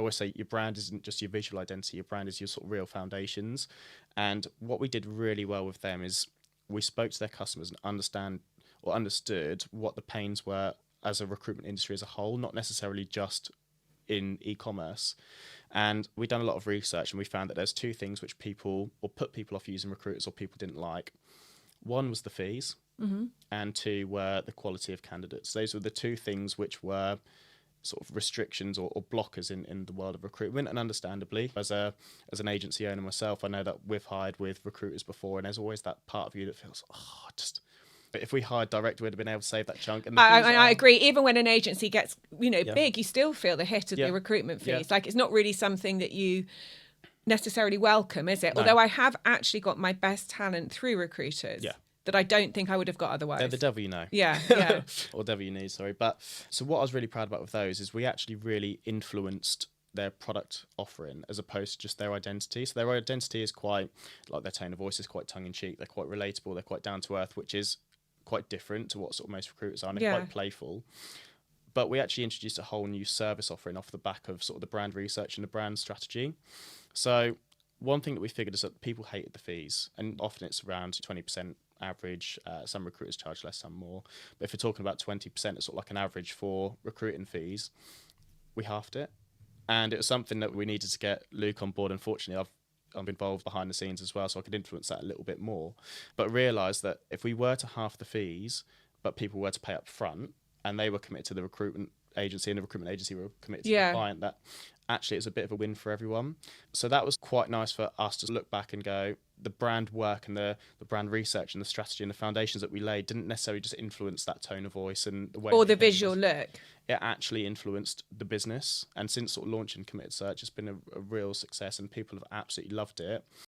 always say your brand isn't just your visual identity, your brand is your sort of real foundations. And what we did really well with them is we spoke to their customers and understood what the pains were as a recruitment industry as a whole, not necessarily just in e-commerce. And we've done a lot of research, and we found that there's two things which put people off using recruiters, or people didn't like. One was the fees, and two were the quality of candidates. Those were the two things which were sort of restrictions or blockers in the world of recruitment. And understandably, as an agency owner myself, I know that we've hired with recruiters before, and there's always that part of you that feels, but if we hired direct, we'd have been able to save that chunk. And I agree. Even when an agency gets, big, you still feel the hit of the recruitment fees. Yeah. Like, it's not really something that you necessarily welcome, is it? No. Although I have actually got my best talent through recruiters. Yeah. That I don't think I would have got otherwise. They're the devil you know. Yeah. Or devil you need, sorry. But so what I was really proud about with those is we actually really influenced their product offering as opposed to just their identity. So their identity is quite, like their tone of voice is quite tongue-in-cheek, they're quite relatable, they're quite down-to-earth, which is quite different to what sort of most recruiters are, and they're quite playful. But we actually introduced a whole new service offering off the back of sort of the brand research and the brand strategy. So one thing that we figured is that people hated the fees, and often it's around 20% average. Some recruiters charge less, some more. But if you're talking about 20%, it's sort of like an average for recruiting fees. We halved it. And it was something that we needed to get Luke on board. Unfortunately, I'm involved behind the scenes as well, so I could influence that a little bit more. But realised that if we were to halve the fees, but people were to pay up front, and they were committed to the recruitment agency, and the recruitment agency were committed to the client, that actually it's a bit of a win for everyone. So that was quite nice for us to look back and go, the brand work and the brand research and the strategy and the foundations that we laid didn't necessarily just influence that tone of voice and the way, or the visual look. It actually influenced the business. And since sort of launching Committed Search, it's been a real success, and people have absolutely loved it.